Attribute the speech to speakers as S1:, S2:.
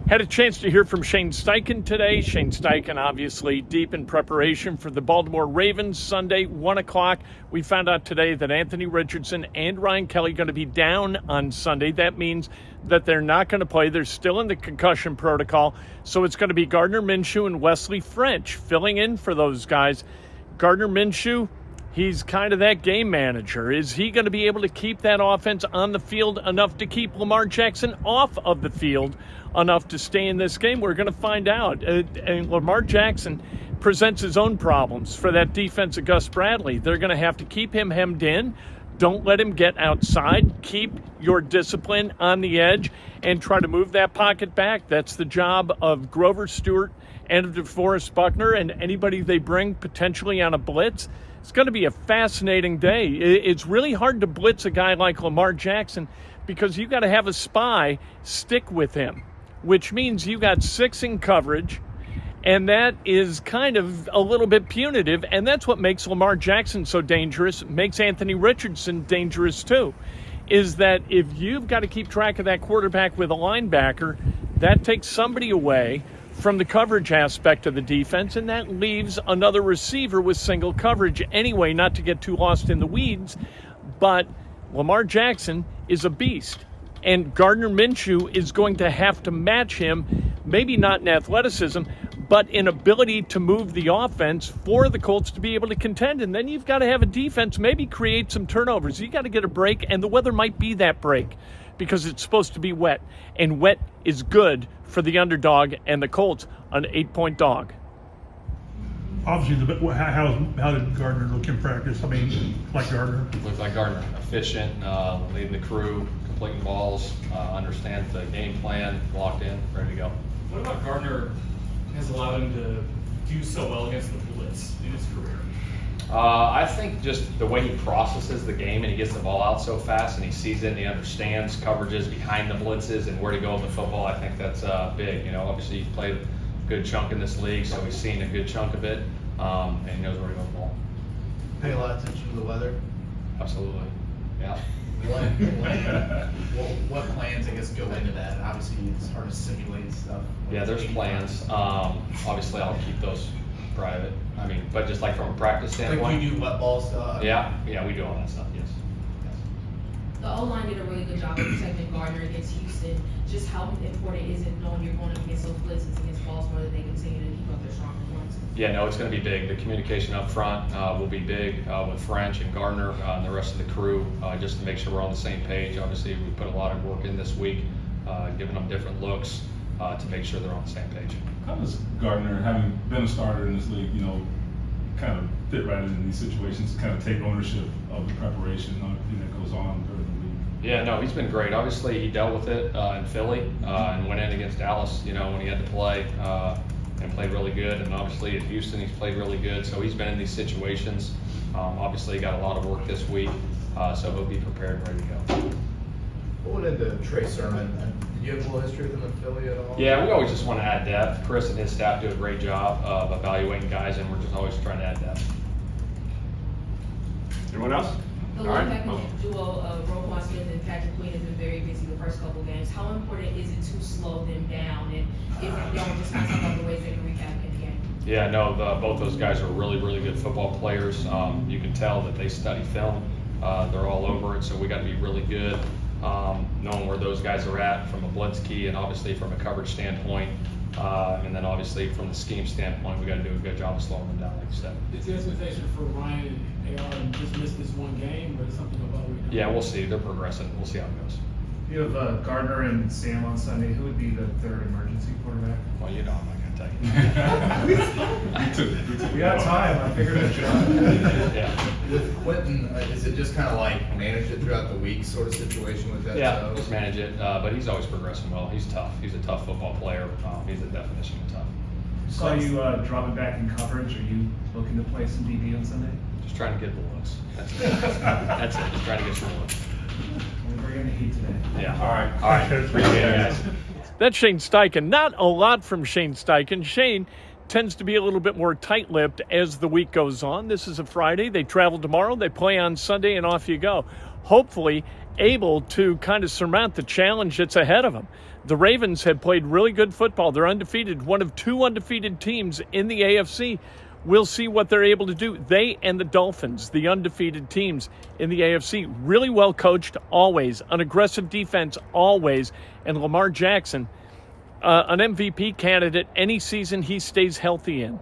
S1: Had a chance to hear from Shane Steichen today. Shane Steichen obviously deep in preparation for the Baltimore Ravens Sunday, 1 o'clock. We found out today that Anthony Richardson and Ryan Kelly are going to be down on Sunday. That means that they're not going to play. They're still in the concussion protocol. So it's going to be Gardner Minshew and Wesley French filling in for those guys. Gardner Minshew, he's kind of that game manager. Is he going to be able to keep that offense on the field enough to keep Lamar Jackson off of the field enough to stay in this game? We're going to find out. And Lamar Jackson presents his own problems for that defense of Gus Bradley. They're going to have to keep him hemmed in. Don't let him get outside. Keep your discipline on the edge and try to move that pocket back. That's the job of Grover Stewart and of DeForest Buckner and anybody they bring potentially on a blitz. It's going to be a fascinating day. It's really hard to blitz a guy like Lamar Jackson because you got to have a spy stick with him, which means you got 6 in coverage, and that is kind of a little bit punitive, and that's what makes Lamar Jackson so dangerous, makes Anthony Richardson dangerous too, is that if you've got to keep track of that quarterback with a linebacker, that takes somebody away from the coverage aspect of the defense, and that leaves another receiver with single coverage anyway, not to get too lost in the weeds. But Lamar Jackson is a beast, and Gardner Minshew is going to have to match him, maybe not in athleticism, but in ability to move the offense for the Colts to be able to contend. And then you've got to have a defense, maybe create some turnovers. You got to get a break, and the weather might be that break because it's supposed to be wet, and wet is good for the underdog and the Colts, an 8-point dog.
S2: Obviously, how did Gardner look in practice? I mean, like Gardner?
S3: Looked like Gardner, efficient, leading the crew, completing balls, understands the game plan, locked in, ready to go.
S4: What about Gardner has allowed him to do so well against the blitz in his career?
S3: I think just the way he processes the game and he gets the ball out so fast and he sees it and he understands coverages behind the blitzes and where to go with the football. I think that's big. You know, obviously he's played a good chunk in this league, so he's seen a good chunk of it, and he knows where to go with the ball.
S5: Pay a lot of attention to the weather.
S3: Absolutely, yeah.
S5: What plans, I guess, go into that? Obviously, it's hard to simulate stuff.
S3: Yeah, there's plans. Obviously, I'll keep those private. I mean, but just like from a practice standpoint.
S5: Like you do wet ball stuff?
S3: Yeah, we do all that stuff, yes.
S6: The O-line did a really good job of protecting Gardner against Houston. Just how important is it knowing you're going up against those blitzes against Baltimore that they continue to keep up their strong performances?
S3: Yeah, no, it's going to be big. The communication up front will be big with French and Gardner and the rest of the crew, just to make sure we're on the same page. Obviously, we put a lot of work in this week, giving them different looks to make sure they're on the same page.
S7: How does Gardner, having been a starter in this league, kind of fit right in these situations, kind of take ownership of the preparation and everything that goes on during the league?
S3: Yeah, no, he's been great. Obviously, he dealt with it in Philly and went in against Dallas, when he had to play and played really good. And obviously at Houston, he's played really good. So he's been in these situations. Obviously, he got a lot of work this week, so he'll be prepared and ready to go.
S5: What went into Trey Sermon? Did you have a little history with him in Philly at all?
S3: Yeah, we always just want to add depth. Chris and his staff do a great job of evaluating guys, and we're just always trying to add depth.
S1: Anyone else?
S6: The
S1: All right.
S6: linebacker duo of Roquan Smith and Patrick Queen has been very busy the first couple games. How important is it to slow them down? And if y'all just kind of some other ways they can recap in the game?
S3: Yeah, no, both those guys are really, really good football players. You can tell that they study film. They're all over it, so we got to be really good. Knowing where those guys are at from a blitz key and obviously from a coverage standpoint, and then obviously from the scheme standpoint, we got to do a good job of slowing them down, like you said.
S4: Is the expectation for Ryan and AR to just miss this one game, or is something about it?
S3: Yeah, we'll see. They're progressing. We'll see how it goes.
S8: You have Gardner and Sam on Sunday. Who would be the third emergency quarterback?
S3: Well, I'm not going to tell you.
S8: We got time. I figured I'd try.
S3: Yeah.
S5: With Quentin, is it just kind of like manage it throughout the week sort of situation with that?
S3: Yeah, just manage it. But he's always progressing well. He's tough. He's a tough football player. He's the definition of tough.
S8: Saw you dropping back in coverage. Are you looking to play some DB on Sunday?
S3: Just trying to get the looks. That's it. That's it. Just trying to get some looks.
S8: We're going to heat today.
S3: Yeah. All right. Appreciate it, guys.
S1: That's Shane Steichen. Not a lot from Shane Steichen. Shane tends to be a little bit more tight-lipped as the week goes on. This is a Friday. They travel tomorrow. They play on Sunday, and off you go. Hopefully able to kind of surmount the challenge that's ahead of them. the Ravens have played really good football. They're undefeated, one of 2 undefeated teams in the AFC. We'll see what they're able to do. They and the Dolphins, the undefeated teams in the AFC, really well coached always, an aggressive defense always, and Lamar Jackson, an MVP candidate any season he stays healthy in.